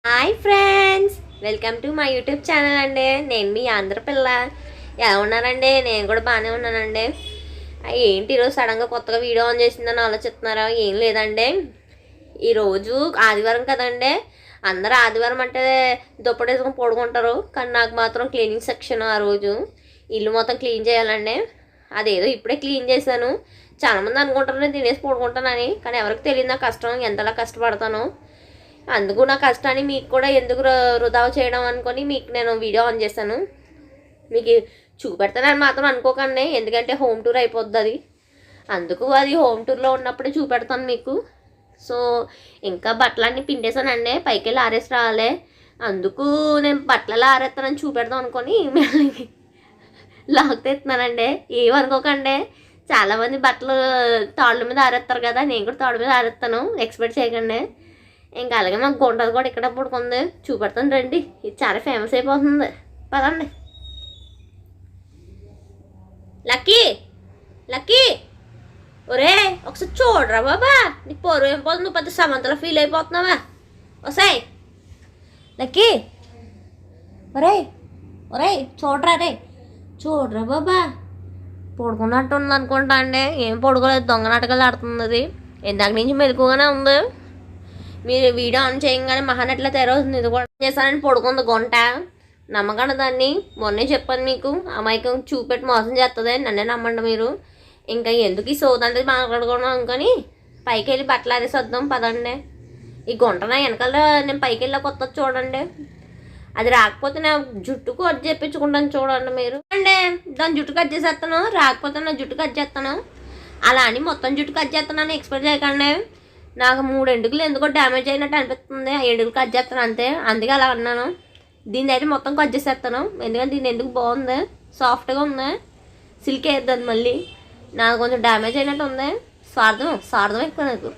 Hi friends, welcome to my YouTube channel అండి. నేను మీ ఆంధ్రపిల్ల. ఎలా ఉన్నారండి? నేను కూడా బాగానే ఉన్నానండి. ఏంటి ఈరోజు సడన్గా కొత్తగా వీడియో ఆన్ చేసిందని ఆలోచిస్తున్నారా? ఏం లేదండి, ఈరోజు ఆదివారం కదండి. అందరూ ఆదివారం అంటే దుప్పటేసుకొని పడుకుంటారు, కానీ నాకు మాత్రం క్లీనింగ్ సెక్షన్. ఆ రోజు ఇల్లు మొత్తం క్లీన్ చేయాలండి. అదేదో ఇప్పుడే క్లీన్ చేశాను. చాలామంది అనుకుంటారు నేను తినేసి పడుకుంటానని, కానీ ఎవరికి తెలియదు నా కష్టం, ఎంతలా కష్టపడతాను. అందుకు నా కష్టాన్ని మీకు కూడా ఎందుకు వృధా చేయడం అనుకొని మీకు నేను వీడియో ఆన్ చేశాను. మీకు చూపెడతానని మాత్రం అనుకోకండి, ఎందుకంటే హోమ్ టూర్ అయిపోద్ది అది. అందుకు అది హోమ్ టూర్లో ఉన్నప్పుడే చూపెడతాను మీకు. సో ఇంకా బట్టలన్నీ పిండేసానండి, పైకి వెళ్ళి ఆరేసి రావాలి. అందుకు నేను బట్టలలో ఆరేస్తానని చూపెడతాం అనుకొని మళ్ళీ లాక్ తెస్తున్నానండి. ఏమనుకోకండి, చాలామంది బట్టలు తాళ్ళ మీద ఆరేస్తారు కదా, నేను కూడా తాళ్ళ మీద ఆరేస్తాను, ఎక్స్పెక్ట్ చేయకండి. ఇంకా అలాగే మాకు గుంటది కూడా ఇక్కడ పడుకుంది, చూపెడతాను రండి. ఇది చాలా ఫేమస్ అయిపోతుంది, పదండి. లక్కీ లక్కీ, ఒరే ఒకసారి చూడరా బాబా, నీకు పొరుగు ఏం పోతుంది, నువ్వు పెద్ద సమంతలో ఫీల్ అయిపోతున్నావా? వసాయ్ లక్కీ, ఒరే ఒరే చూడరా, రే చూడరా బాబా. పడుకున్నట్టు ఉంది అనుకుంటా అండి, ఏం పడుకోలేదు, దొంగ నాటకాలు ఆడుతుంది అది. ఇందాక నుంచి మెలకుగానే ఉంది. మీరు వీడియో ఆన్ చేయగానే మహానట్లా తెరవుతుంది. ఇది కూడా చేశానని పడుకుంది గుంట. నమ్మకండి దాన్ని, మొన్నే చెప్పాను మీకు. అమాయకం చూపెట్టి మోసం చేస్తుంది, నన్నే నమ్మండి మీరు. ఇంకా ఎందుకు ఈ సోదంటే మాట్లాడుకోవడం అనుకొని పైకి వెళ్ళి బట్టలు ఆరేసి వద్దాం పదండి. ఈ గుంట నా వెనకాల నేను పైకి వెళ్ళా కొత్త చూడండి. అది రాకపోతే నా జుట్టు కట్ చేయించుకుంటాను చూడండి మీరు. అంటే దాని జుట్టు కట్ చేసేస్తాను, రాకపోతే నా జుట్టు కట్ చేస్తాను. అలా అని మొత్తం జుట్టు కట్ చేస్తానని ఎక్స్పెక్ట్ చేయకండి. నాకు 3 ఎంటుకలు ఎందుకో డ్యామేజ్ అయినట్టు అనిపిస్తుంది, ఆ ఎంటుకలు కట్ చేస్తాను అంతే, అందుకే అలా అన్నాను. దీన్ని అయితే మొత్తం కట్ చేసేస్తాను, ఎందుకంటే దీని ఎందుకు బాగుంది, సాఫ్ట్గా ఉంది, సిల్క్ వేద్దాం. మళ్ళీ నాకు కొంచెం డ్యామేజ్ అయినట్టు ఉంది. స్వార్థం ఎక్కువ నాకు.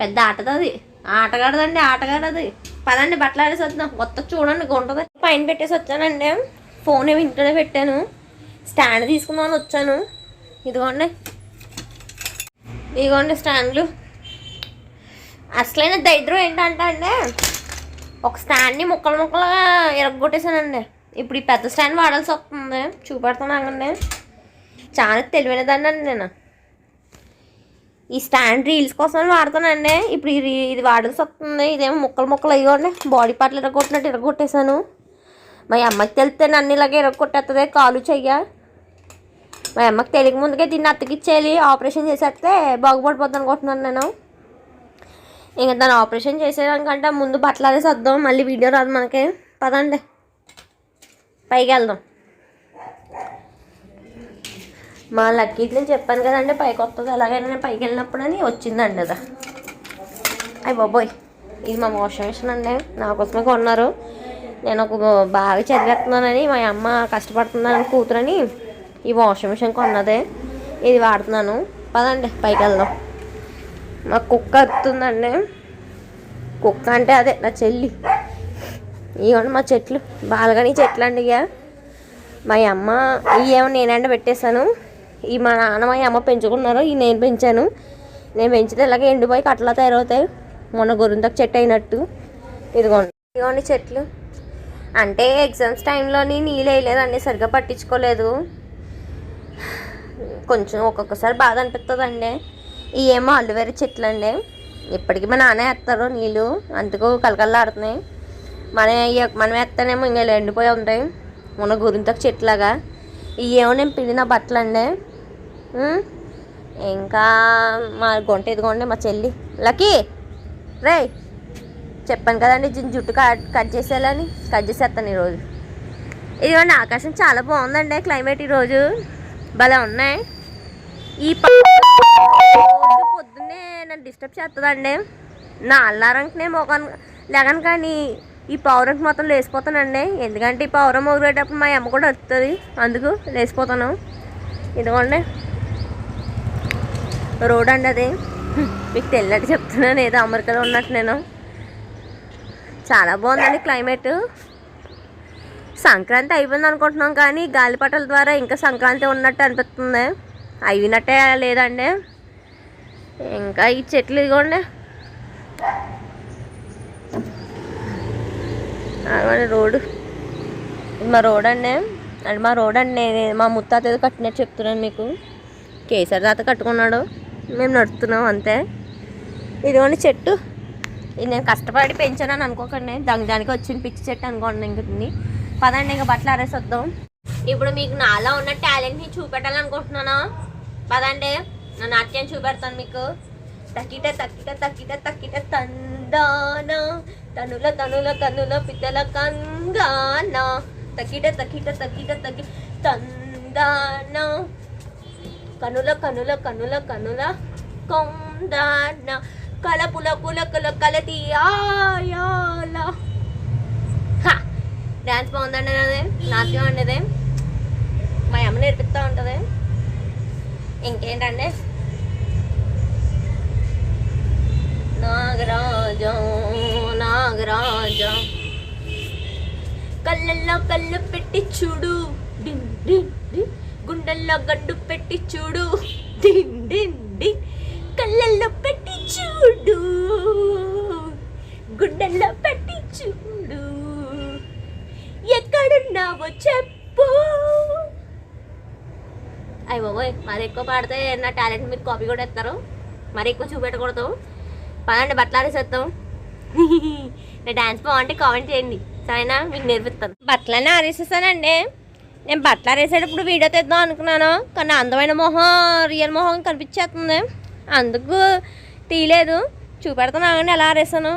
పెద్ద ఆటది అది, ఆటగాడదండి, ఆటగాడది. పదండి బట్టలు ఆడేసి వద్దాం. మొత్తం చూడండి గుంటది. పైన పెట్టేసి వచ్చానండి, ఫోన్ ఏమి ఇంట్లోనే పెట్టాను. స్టాండ్ తీసుకుందామని వచ్చాను. ఇదిగోండి స్టాండ్లు. అసలైన దరిద్రం ఏంటంటే అండి, ఒక స్టాండ్ని ముక్కలుగా ఇరగొట్టేసానండి. ఇప్పుడు ఈ పెద్ద స్టాండ్ వాడాల్సి వస్తుంది, చూపెడుతున్నానండి. చాలా తెలివైన దాన్ని అండి నేను. ఈ స్టాండ్ రీల్స్ కోసం వాడుతానండి. ఇప్పుడు ఇది వాడాల్సి వస్తుంది. ఇదేమో ముక్కలు అయ్యోండి, బాడీ పార్ట్లు ఇరగొట్టినట్టు ఇరగొట్టేసాను. మా అమ్మకి తెలిస్తే నన్ను ఇలాగే ఇరగొట్టేస్తుంది, కాలు చెయ్య. మా అమ్మకి తెలియక ముందుకే దీన్ని అత్తకిచ్చేయాలి, ఆపరేషన్ చేసేస్తే బాగుపడిపోద్ది అనుకుంటున్నాను నేను. ఇంకా దాన్ని ఆపరేషన్ చేసేదానికంటే ముందు బట్టలు ఆడేసి వద్దాం, మళ్ళీ వీడియో రాదు మనకి. పదండి పైకి వెళ్దాం. మా లక్కీకి నేను చెప్పాను కదండి పైకి వస్తుంది, ఎలాగైనా నేను పైకి వెళ్ళినప్పుడు అని వచ్చిందండి అది. అయ్యి బాబోయ్, ఇది మా వాషింగ్ మిషన్ అండి, నా కోసమే కొన్నారు. నేను బాగా చదివేస్తున్నానని, మా అమ్మ కష్టపడుతుందని కూతురని ఈ వాషింగ్ మిషన్ కొన్నదే, ఇది వాడుతున్నాను. పదండి పైకి వెళ్దాం. మా కుక్క అరుతుందండి. కుక్క అంటే అదే నా చెల్లి. ఇవ్వండి మా చెట్లు, బాల్కనీ చెట్లు అండి. ఇక మా అమ్మ ఇవేమో నేనండి పెట్టేశాను. ఈ మా నాన్న మా అమ్మ పెంచుకున్నారు, ఈ నేను పెంచాను. నేను పెంచితే ఇలాగే ఎండిపోయి కట్టలా తయారవుతాయి, మొన్న గొర్రెంతకు చెట్టు అయినట్టు. ఇదిగోండి చెట్లు. అంటే ఎగ్జామ్స్ టైంలోని నీళ్ళు వేయలేదండి, సరిగ్గా పట్టించుకోలేదు. కొంచెం ఒక్కొక్కసారి బాధ అనిపిస్తుందండి. ఇవేమో అల్లువేర చెట్లు అండి, ఇప్పటికీ మా నాన్న వేస్తారు నీళ్ళు, అందుకు కలకల్లాడుతున్నాయి. మనం వేస్తానేమో ఇంకా ఎండిపోయి ఉంటాయి, మొన్న గురింతకు చెట్లాగా. ఇవేమో నేను పిండిన బట్టలు అండి. ఇంకా మా గుంట ఇదిగోండి మా చెల్లి. లక్కీ రే, చెప్పాను కదండి జుట్టు కట్ చేసేయాలని, కట్ చేసేస్తాను ఈరోజు. ఇదిగోండి ఆకాశం చాలా బాగుందండి, క్లైమేట్ ఈరోజు భలే ఉన్నాయి. ఈ పొద్దున్నే నన్ను డిస్టర్బ్ చేస్తుందండి. నా అల్లారంకినే లేగను, కానీ ఈ పౌరంకి మొత్తం లేచిపోతానండి. ఎందుకంటే ఈ పౌరం మొగిరేటప్పుడు మా అమ్మ కూడా వస్తుంది, అందుకు లేచిపోతాను. ఇదిగోండి రోడ్ అండి అది, మీకు తెలియనట్టు చెప్తున్నాను, ఏదో అమెరికాలో ఉన్నట్టు నేను. చాలా బాగుందండి క్లైమేట్. సంక్రాంతి అయిపోయింది అనుకుంటున్నాం, కానీ గాలిపటాల ద్వారా ఇంకా సంక్రాంతి ఉన్నట్టు అనిపిస్తుంది. అయినట్టే లేదండి. ఇంకా ఈ చెట్లు ఇదిగోండి, అదే రోడ్డు, ఇది మా రోడ్ అండి. అంటే మా రోడ్ అండి, మా ముత్తాత ఏదో కట్టినట్టు చెప్తున్నాను మీకు. కేసరి తాత కట్టుకున్నాడు, మేము నడుస్తున్నాం అంతే. ఇదిగోండి చెట్టు, ఇది నేను కష్టపడి పెంచానని అనుకోకండి, దానికి వచ్చిన పిచ్చి చెట్టు అనుకోండి. ఇంకొన్ని పదండి, ఇంకా బట్టలు ఆరేసి వద్దాం. ఇప్పుడు మీకు నాలో ఉన్న టాలెంట్ని చూపెట్టాలనుకుంటున్నాను. పదండి, నా నాట్యం చూపెడతాను మీకు. తక్కిట తక్కిట తక్కిట తక్కిట తందాన తనుల తనుల కనుల పితల కంగాన తక్కిట తక్కిట తక్కిట తక్కి తందాన కనుల కనుల కనుల కనుల కొందాన కలపుల పులకుల కలతి ఆయాల. డ్యాన్స్ బాగుందండి, అదే నాట్యం అండి. అదే మా అమ్మ నేర్పిస్తూ ఉంటుంది. ఇంకేంటండి, నాగరాజా నాగరాజా కళ్ళల్లో కళ్ళు పెట్టి చూడు, డిన్ డిన్ డిన్ గుండెల్లో గడ్డు పెట్టి చూడు, డిన్ డిన్ డిన్ కళ్ళల్లో పెట్టి చూడు, గుండెల్లో పెట్టి చూడు, ఎక్కడున్నావో చెప్పు. అయ్య బాబోయ్, మరి ఎక్కువ పాడితే నా టాలెంట్ మీరు కాపీ కూడా ఎత్తారు. మరి ఎక్కువ చూపెట్టకూడదు. పదండి, బట్టలు ఆరేసేద్దాం. నా డ్యాన్స్ బాగుంటే కామెంట్ చేయండి, సరేనా? మీకు నేర్పిస్తాను. బట్టలన్నీ ఆరేసేసానండి. నేను బట్టలు ఆరేసేటప్పుడు వీడియో తెద్దాం అనుకున్నాను, కానీ అందమైన మొహం, రియల్ మొహం కనిపించేస్తుంది, అందుకు తీయలేదు. చూపెడుతున్నాను ఎలా ఆరేసాను.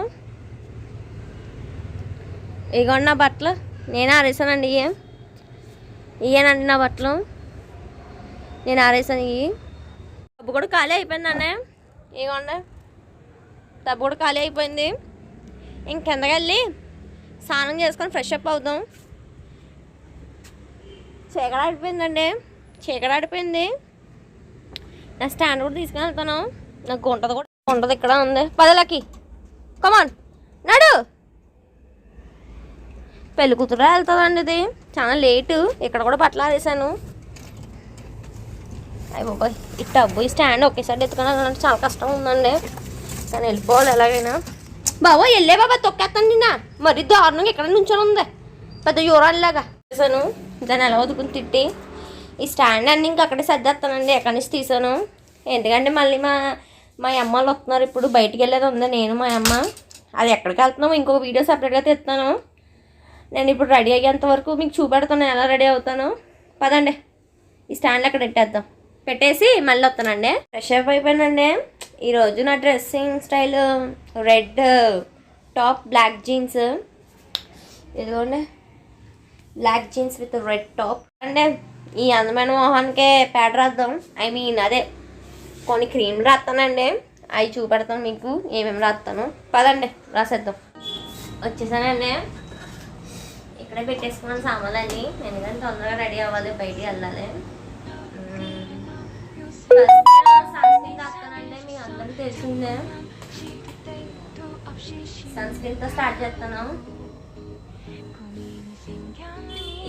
ఇగోండి నా బట్టలు, నేను ఆరేసానండి. ఇవేనండి నా బట్టలు, నేను ఆరేసాను. ఇవి డబ్బు కూడా ఖాళీ అయిపోయిందండి. ఇగోండి డబ్బు కూడా ఖాళీ అయిపోయింది. ఇంకెందుకు వెళ్ళి స్నానం చేసుకొని ఫ్రెష్ అప్ అవుదాం. చీకటి ఆడిపోయిందండి, చీకటి ఆడిపోయింది. నా స్టాండ్ కూడా తీసుకుని వెళ్తాను. నాకు గుంటది కూడా గుంటది ఇక్కడ ఉంది. పదలకి కమాన్ నడు. పెళ్ళి కూతురు వెళ్తుందండి, ఇది చాలా లేటు. ఇక్కడ కూడా బట్టలు ఆరేసాను. అయ్య బాబాయ్, ఈ టబ్బు ఈ స్టాండ్ ఒకేసారి ఎత్తుకుని చాలా కష్టం ఉందండి, కానీ వెళ్ళిపోవాలి ఎలాగైనా. బాబా వెళ్ళే బాబా, తొక్కేస్తాను నిన్న. మరీ దారుణంగా ఇక్కడ నుంచొని ఉంది, పెద్ద యూరాల్లాగా తీసాను. దాన్ని ఎలా వదుకుని తిట్టి ఈ స్టాండ్ అన్నీ ఇంకా అక్కడే సర్దేస్తానండి. ఎక్కడి నుంచి తీసాను ఎందుకంటే మళ్ళీ మా అమ్మ వాళ్ళు వస్తున్నారు. ఇప్పుడు బయటికి వెళ్ళేది ఉంది, నేను మా అమ్మ. అది ఎక్కడికి వెళ్తున్నాము ఇంకొక వీడియో సపరేట్గా తెస్తాను. నేను ఇప్పుడు రెడీ అయ్యేంత వరకు మీకు చూపెడతాను ఎలా రెడీ అవుతాను. పదండి, ఈ స్టాండ్ అక్కడ పెట్టేద్దాం, పెట్టేసి మళ్ళీ వస్తానండి. ఫ్రెష్ అప్ అయిపోయానండి. ఈరోజు నా dressing style red top, black jeans. ఇదిగోండి black jeans with red top అంటే ఈ అందమైన మొహానికే ప్యాడ్ రాద్దాం. అదే కొన్ని క్రీమ్ రాస్తానండి, అవి చూపెడతాను మీకు ఏమేమి రాస్తాను. పదండి రాసేద్దాం. వచ్చేసానండి, ఇక్కడే పెట్టేసుకున్నాను సామాన్లన్నీ, ఎందుకంటే తొందరగా రెడీ అవ్వాలి, బయటికి వెళ్ళాలి. సన్ స్క్రీన్ రాస్తానండి, మీ అందరికీ తెలిసిందే. సన్ స్క్రీన్తో స్టార్ట్ చేస్తాను.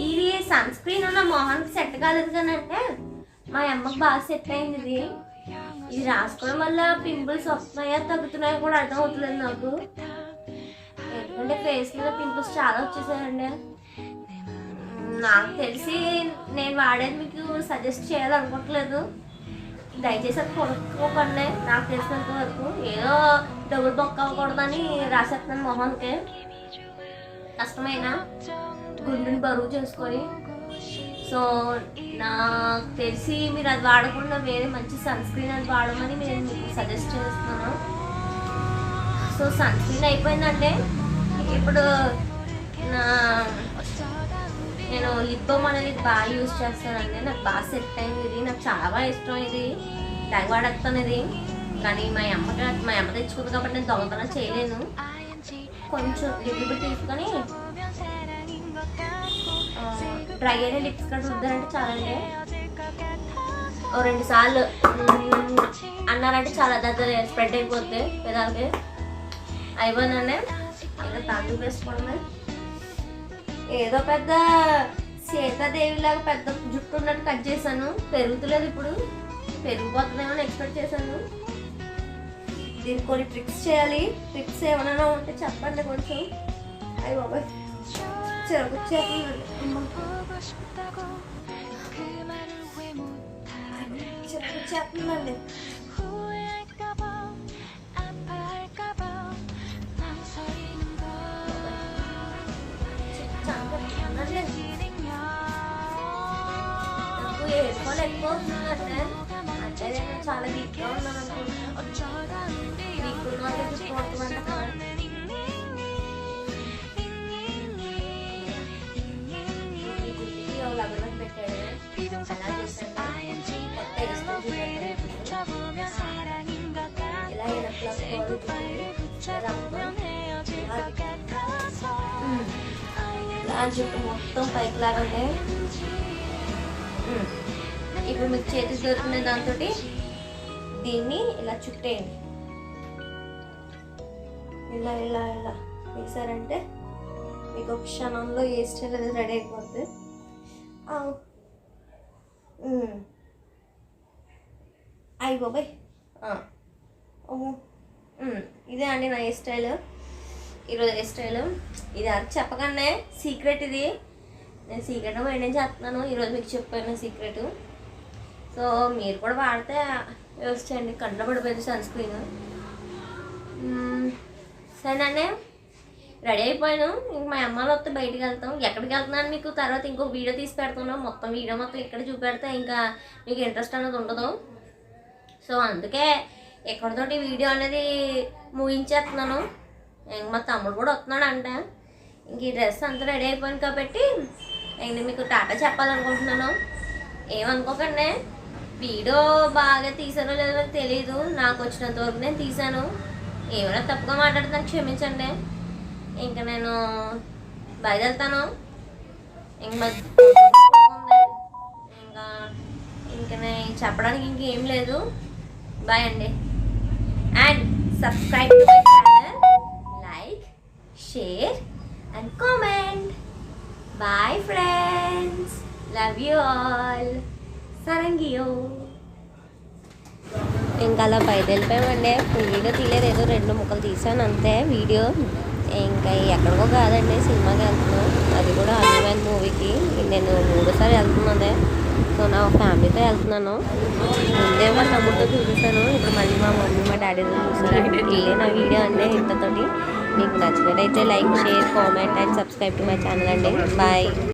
ఇది సన్ స్క్రీన్ నా మొహానికి సెట్ కాలేదు కానీ అంటే మా అమ్మకి బాగా సెట్ అయింది. ఇది రాసుకోవడం వల్ల పింపుల్స్ వస్తున్నాయా తగ్గుతున్నాయో కూడా అర్థం అవుతుంది నాకు. ఎందుకంటే ఫేస్ మీద పింపుల్స్ చాలా వచ్చేసాయండి. నాకు తెలిసి నేను వాడేది మీకు సజెస్ట్ చేయాలనుకోవట్లేదు, దయచేసి అది కొనుక్కోకండి. నాకు తెలిసినంత వరకు ఏదో డబుల్ బొక్క అవ్వకూడదని రాసేస్తున్నాను మొహానికి. కష్టమైన గుండెని బరువు చేసుకొని. సో నాకు తెలిసి మీరు అది వాడకుండా వేరే మంచి సన్ స్క్రీన్ అది వాడమని నేను మీకు సజెస్ట్ చేస్తున్నాను. సో సన్ స్క్రీన్ అయిపోయిందంటే ఇప్పుడు నేను లిప్ బామ్ అనేది బాగా యూజ్ చేస్తానండి. నాకు బాగా సెట్ అయింది ఇది, నాకు చాలా బాగా ఇష్టం ఇది, తెగ వాడేస్తాను ఇది. కానీ మా అమ్మ తెచ్చుకుంది కాబట్టి నేను దొంగతనం చేయలేను. కొంచెం లిప్ తీసుకొని డ్రై అయిన లిప్స్ కూడా రుద్దారంటే చాలండి. ఓ 2 సార్లు అన్నారంటే చాలా దగ్గర స్ప్రెడ్ అయిపోద్ది పెదాలకి. అయిపోయిందండి, ఇంకా తాటు వేసుకోవడమే. ఏదో పెద్ద సీతాదేవిలాగా పెద్ద జుట్టు ఉన్నట్టు కట్ చేశాను, పెరుగుతులేదు. ఇప్పుడు పెరిగిపోతుందేమో ఎక్స్పెక్ట్ చేశాను. దీనికి కొన్ని ట్రిక్స్ చేయాలి, ట్రిక్స్ ఏమైనా ఉంటే చెప్పండి కొంచెం. అయ్యి బాబాయ్ చిరకు వచ్చేస్తుందండి చిరకు వచ్చేస్తుందండి. నాకు హెయిర్ ఫాల్ ఎక్కువ అవుతుందంటే అంటే నేను చాలా వీక్గా ఉన్నాను అనుకుంటున్నా. వీక్ ఉన్న వాళ్ళకి చూడమంట కదా. లగ్నం పెట్టాడు అలా చేశాను. కొత్త ఇష్టం ఇలా ఇలా చుట్టూ మొత్తం పైకి లాగండి. ఇప్పుడు మీకు చేతికి దొరికిన దాంతో దీన్ని ఇలా చుట్టేయండి. ఇలా ఇలా ఇలా వేసారంటే మీకు ఒక క్షణంలో ఏ స్టైల్ అనేది రెడీ అయిపోద్ది. అయ్యి బాబాయ్ ఇదే అండి నా హెయిర్ స్టైల్. ఈరోజు హెయిర్ స్టైల్ ఇది అరకు చెప్పగానే సీక్రెట్. ఇది నేను సీక్రెట్ మెయింటైన్ చేస్తున్నాను. ఈరోజు మీకు చెప్పాను సీక్రెట్. సో మీరు కూడా వాడితే యూస్ చేయండి. కంట్లో పడిపోయింది సన్ స్క్రీన్. సరేనండి రెడీ అయిపోయాను. ఇంక మా అమ్మాయిలు వస్తే బయటికి వెళ్తాం. ఎక్కడికి వెళ్తున్నాను మీకు తర్వాత ఇంకో వీడియో తీసి పెడుతున్నాం. మొత్తం వీడియో మొత్తం ఇక్కడ చూపెడితే ఇంకా మీకు ఇంట్రెస్ట్ అనేది ఉండదు. సో అందుకే ఎక్కడితోటి వీడియో అనేది ముగించేస్తున్నాను. ఇంక మా తమ్ముడు కూడా వస్తున్నాడు అంట. ఇంక ఈ డ్రెస్ అంతా రెడీ అయిపోయింది కాబట్టి ఇంక మీకు టాటా చెప్పాలనుకుంటున్నాను. ఏమనుకోకండి, వీడియో బాగా తీసానో లేదో నాకు తెలియదు. నాకు వచ్చినంత వరకు నేను తీసాను. ఏమైనా తప్పుగా మాట్లాడుతాను క్షమించండి. ఇంకా నేను బయలుదేరుతాను. ఇంకా ఇంకా ఇంకా నేను చెప్పడానికి ఇంకేం లేదు. బాయ్ అండి. And subscribe to my channel, like, share and comment. Bye friends, love you all. సరంగియో. ఇంకా అలా బయలుదేరిపోయామండి. వీడియో తీయలేదు, ఏదో 2 ముక్కలు తీసాను అంతే వీడియో. ఇంకా ఎక్కడికో కాదండి, సినిమాకి వెళ్తున్నాం. అది కూడా అనిమల్ మూవీకి. నేను 3సారి వెళ్తున్నాను. సో నా ఫ్యామిలీతో వెళ్తున్నాను. ముందే మా తమ్ముడితో చూపిస్తాను, ఇప్పుడు మళ్ళీ మా మమ్మీ మా డాడీతో చూస్తాను. ఇదే నా వీడియో అండి. ఇంతతోటి మీకు నచ్చినట్టయితే like, share, comment and subscribe to my channel అండి. బాయ్.